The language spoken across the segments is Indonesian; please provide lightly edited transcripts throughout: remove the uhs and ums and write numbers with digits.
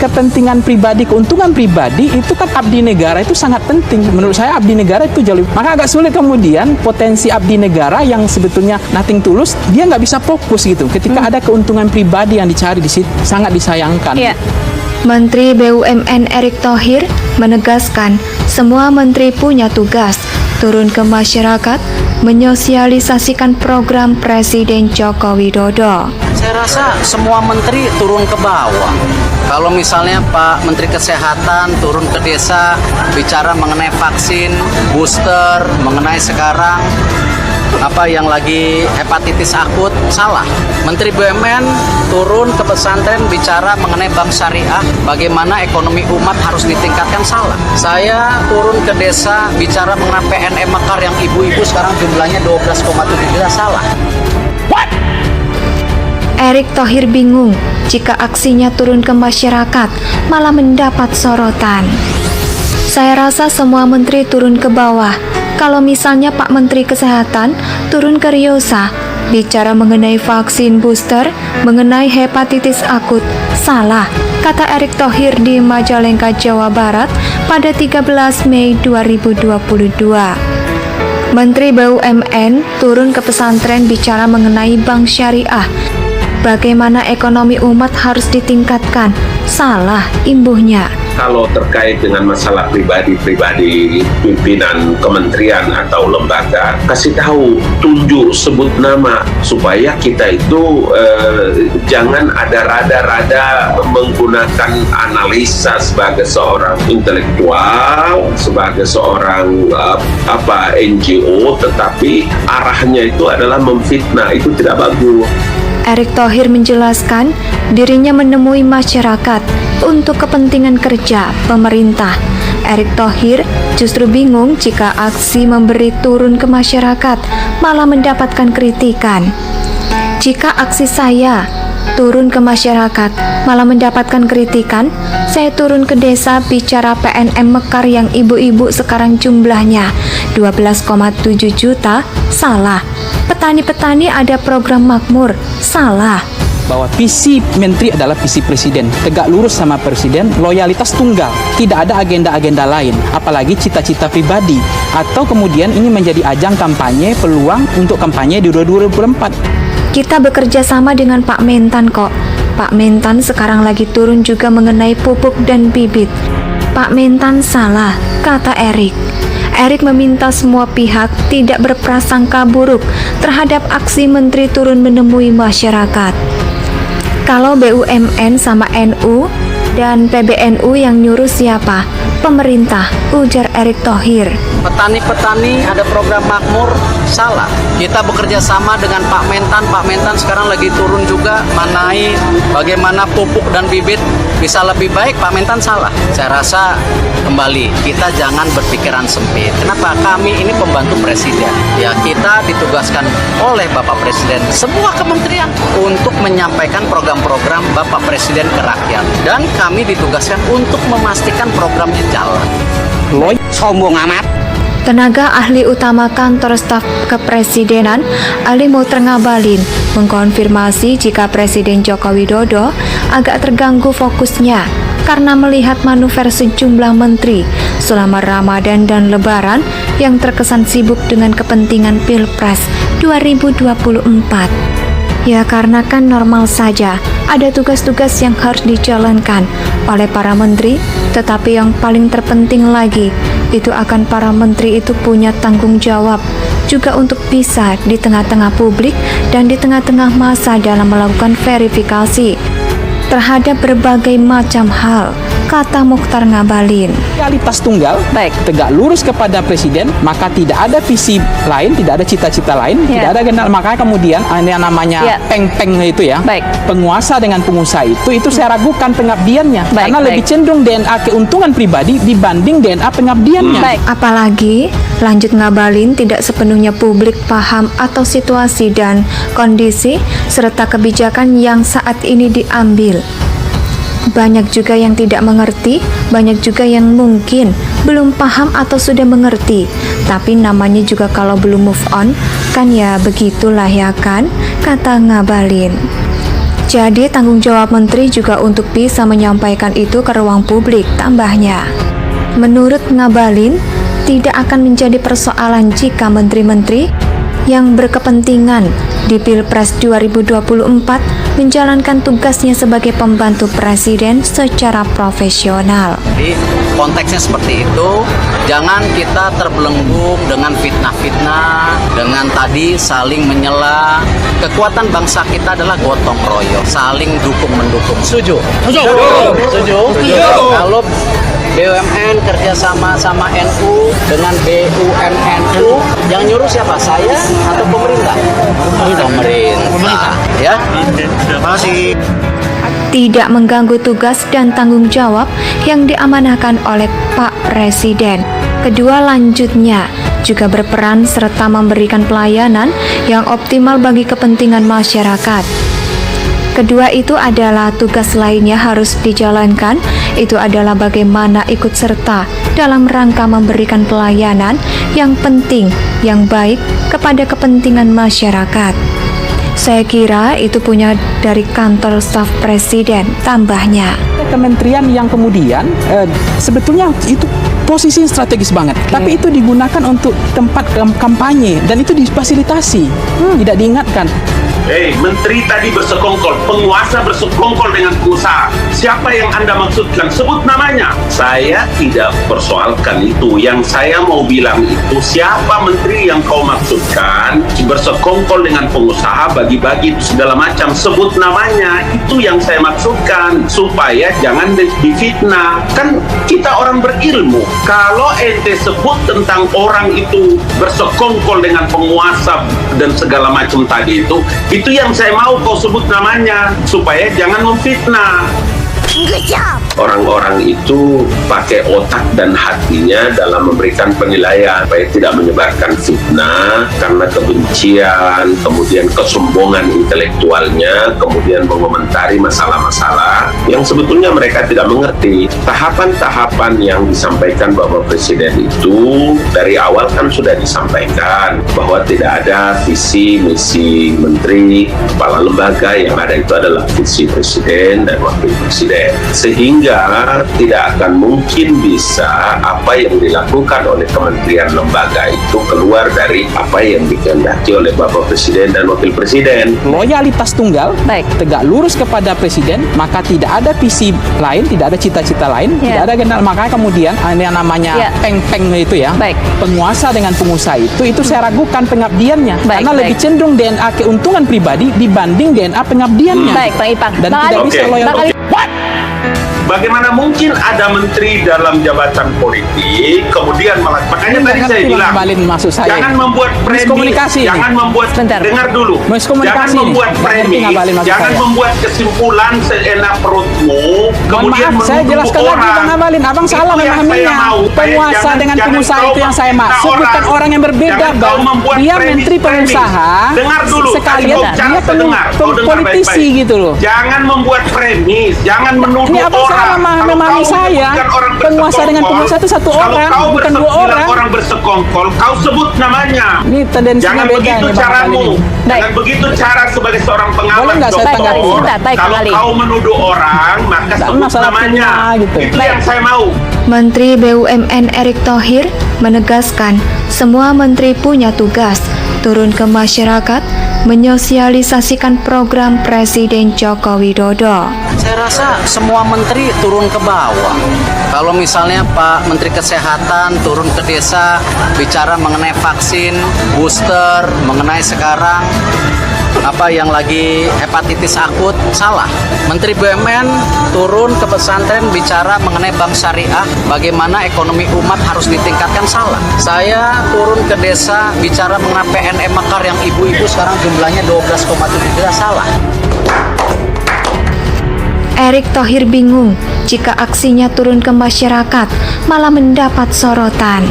kepentingan pribadi, keuntungan pribadi, itu kan abdi negara itu sangat penting. Menurut saya abdi negara itu jauh. Maka agak sulit kemudian potensi abdi negara yang sebetulnya nothing tulus, dia nggak bisa fokus gitu. Ketika ada keuntungan pribadi yang dicari di situ, sangat disayangkan. Iya. Menteri BUMN Erick Thohir menegaskan semua menteri punya tugas turun ke masyarakat menyosialisasikan program Presiden Joko Widodo. Saya rasa semua menteri turun ke bawah. Kalau misalnya Pak Menteri Kesehatan turun ke desa bicara mengenai vaksin, booster, mengenai sekarang apa yang lagi hepatitis akut, salah. Menteri BUMN turun ke pesantren bicara mengenai bank syariah, bagaimana ekonomi umat harus ditingkatkan, salah. Saya turun ke desa bicara mengenai PNM Mekar yang ibu-ibu sekarang jumlahnya 12,7 juta, salah. Erick Thohir bingung jika aksinya turun ke masyarakat malah mendapat sorotan. Saya rasa semua menteri turun ke bawah. Kalau misalnya Pak Menteri Kesehatan turun ke Riosa, bicara mengenai vaksin booster, mengenai hepatitis akut, salah, kata Erick Thohir di Majalengka, Jawa Barat pada 13 Mei 2022. Menteri BUMN turun ke pesantren bicara mengenai bank syariah. Bagaimana ekonomi umat harus ditingkatkan, salah, imbuhnya. Kalau terkait dengan masalah pribadi-pribadi pimpinan kementerian atau lembaga, kasih tahu, tunjuk, sebut nama supaya kita itu jangan ada rada-rada menggunakan analisa sebagai seorang intelektual, sebagai seorang NGO, tetapi arahnya itu adalah memfitnah, itu tidak bagus. Erick Thohir menjelaskan dirinya menemui masyarakat untuk kepentingan kerja pemerintah. Erick Thohir justru bingung jika aksi memberi turun ke masyarakat malah mendapatkan kritikan. Jika aksi saya turun ke masyarakat malah mendapatkan kritikan, saya turun ke desa bicara PNM Mekar yang ibu-ibu sekarang jumlahnya 12,7 juta, salah. Petani-petani ada program makmur, salah. Bahwa visi menteri adalah visi presiden, tegak lurus sama presiden, loyalitas tunggal, tidak ada agenda-agenda lain, apalagi cita-cita pribadi, atau kemudian ini menjadi ajang kampanye, peluang untuk kampanye di 2024. Kita bekerja sama dengan Pak Mentan kok. Pak Mentan sekarang lagi turun juga mengenai pupuk dan bibit. Pak Mentan salah, kata Erick. Erick meminta semua pihak tidak berprasangka buruk terhadap aksi menteri turun menemui masyarakat. Kalau BUMN sama NU dan PBNU yang nyuruh siapa? Pemerintah, ujar Erick Thohir. Petani-petani ada program makmur, salah. Kita bekerja sama dengan Pak Mentan sekarang lagi turun juga mengenai bagaimana pupuk dan bibit bisa lebih baik, Pak Mentan salah. Saya rasa kembali kita jangan berpikiran sempit. Kenapa? Kami ini pembantu presiden. Ya, kita ditugaskan oleh Bapak Presiden sebuah kementerian untuk menyampaikan program-program Bapak Presiden ke rakyat. Dan kami ditugaskan untuk memastikan programnya jalan. Sombong amat. Tenaga ahli utama kantor staf kepresidenan, Ali Mokhtar Ngabalin, mengkonfirmasi jika Presiden Joko Widodo agak terganggu fokusnya karena melihat manuver sejumlah menteri selama Ramadan dan Lebaran yang terkesan sibuk dengan kepentingan Pilpres 2024. Ya karena kan normal saja, ada tugas-tugas yang harus dijalankan oleh para menteri, tetapi yang paling terpenting lagi, itu akan para menteri itu punya tanggung jawab juga untuk bisa di tengah-tengah publik dan di tengah-tengah masa dalam melakukan verifikasi terhadap berbagai macam hal, kata Mokhtar Ngabalin. Loyalitas tunggal, Baik. tegak lurus kepada presiden, maka tidak ada visi lain, tidak ada cita-cita lain, tidak ada agenda. Makanya kemudian yang namanya peng-peng itu ya, Baik. penguasa dengan pengusaha itu saya ragukan pengabdiannya, Baik, karena baik. lebih cenderung DNA keuntungan pribadi dibanding DNA pengabdiannya. Baik. Apalagi, lanjut Ngabalin, tidak sepenuhnya publik paham atau situasi dan kondisi serta kebijakan yang saat ini diambil. Banyak juga yang tidak mengerti, banyak juga yang mungkin belum paham atau sudah mengerti. Tapi namanya juga kalau belum move on, kan ya begitulah ya kan, kata Ngabalin. Jadi tanggung jawab menteri juga untuk bisa menyampaikan itu ke ruang publik, tambahnya. Menurut Ngabalin, tidak akan menjadi persoalan jika menteri-menteri yang berkepentingan di Pilpres 2024 menjalankan tugasnya sebagai pembantu presiden secara profesional. Jadi konteksnya seperti itu, jangan kita terbelenggu dengan fitnah-fitnah, dengan tadi saling menyela. Kekuatan bangsa kita adalah gotong royong, saling dukung-mendukung. Setuju? Setuju. Kalau BUMN kerjasama sama NU dengan BUMNU, yang nyuruh siapa? Saya atau pemerintah? Pemerintah. Ya. Terima kasih. Tidak mengganggu tugas dan tanggung jawab yang diamanahkan oleh Pak Presiden. Kedua lanjutnya juga berperan serta memberikan pelayanan yang optimal bagi kepentingan masyarakat. Kedua itu adalah tugas lainnya harus dijalankan, itu adalah bagaimana ikut serta dalam rangka memberikan pelayanan yang penting, yang baik kepada kepentingan masyarakat. Saya kira itu punya dari kantor staf presiden, tambahnya. Kementerian yang kemudian sebetulnya itu posisi strategis banget, tapi itu digunakan untuk tempat kampanye dan itu difasilitasi, tidak diingatkan. Menteri tadi bersekongkol, penguasa bersekongkol dengan pengusaha. Siapa yang Anda maksudkan? Sebut namanya. Saya tidak persoalkan itu. Yang saya mau bilang itu, siapa menteri yang kau maksudkan bersekongkol dengan pengusaha, bagi-bagi segala macam, sebut namanya. Itu yang saya maksudkan, supaya jangan difitnah. Kan kita orang berilmu. Kalau ente sebut tentang orang itu bersekongkol dengan penguasa dan segala macam tadi itu yang saya mau kau sebut namanya, supaya jangan memfitnah. Orang-orang itu pakai otak dan hatinya dalam memberikan penilaian, supaya tidak menyebarkan fitnah karena kebencian, kemudian kesombongan intelektualnya, kemudian mengomentari masalah-masalah yang sebetulnya mereka tidak mengerti. Tahapan-tahapan yang disampaikan Bapak Presiden itu dari awal kan sudah disampaikan bahwa tidak ada visi misi menteri, kepala lembaga, yang ada itu adalah visi presiden dan wakil presiden. Sehingga tidak akan mungkin bisa apa yang dilakukan oleh kementerian lembaga itu keluar dari apa yang dikehendaki oleh Bapak Presiden dan Wakil Presiden. Loyalitas tunggal, tegak lurus kepada Presiden, maka tidak ada visi lain, tidak ada cita-cita lain, tidak ada agenda. Maka kemudian yang namanya peng-peng itu ya, penguasa dengan pengusaha itu saya ragukan pengabdiannya, karena lebih cenderung DNA keuntungan pribadi dibanding DNA pengabdiannya. Pak Ipang. Dan tidak bisa loyal. Bagaimana mungkin ada menteri dalam jabatan politik kemudian makanya tadi saya bilang jangan membuat premis, jangan membuat dengar dulu, jangan membuat premis, jangan membuat kesimpulan seenak perutmu, kemudian maaf, saya jelaskan lagi Bang Ngabalin, abang salah memahaminya. Penguasa dengan pengusaha itu yang saya maksud, bukan orang yang berbeda, Bang. Dia menteri pengusaha, sekalian dia politisi gitu loh. Jangan membuat premis, jangan menuduh memahami saya, penguasa dengan penguasa itu satu orang, bukan dua orang. Orang bersekongkol, kau sebut namanya. Ini tendensinya jangan beda begitu nih, caramu, jangan begitu cara sebagai seorang pengamat doktor. Kalau kau menuduh orang, maka sebut namanya. Gitu. Itu yang saya mau. Menteri BUMN Erick Thohir menegaskan semua menteri punya tugas turun ke masyarakat menyosialisasikan program Presiden Joko Widodo. Saya rasa semua menteri turun ke bawah. Kalau misalnya Pak Menteri Kesehatan turun ke desa bicara mengenai vaksin, booster, mengenai sekarang apa yang lagi hepatitis akut, salah. Menteri BUMN turun ke pesantren bicara mengenai bank syariah, bagaimana ekonomi umat harus ditingkatkan, salah. Saya turun ke desa bicara mengenai PNM Mekar yang ibu-ibu sekarang jumlahnya 12,7 juta, salah. Erick Thohir bingung jika aksinya turun ke masyarakat malah mendapat sorotan.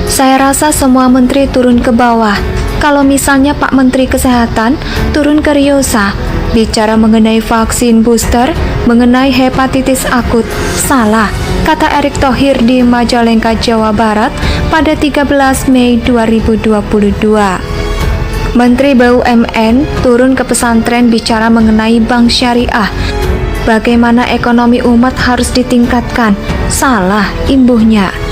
Saya rasa semua menteri turun ke bawah. Kalau misalnya Pak Menteri Kesehatan turun ke Riosa, bicara mengenai vaksin booster, mengenai hepatitis akut, salah, kata Erick Thohir di Majalengka, Jawa Barat pada 13 Mei 2022. Menteri BUMN turun ke pesantren bicara mengenai bank syariah. Bagaimana ekonomi umat harus ditingkatkan? Salah imbuhnya.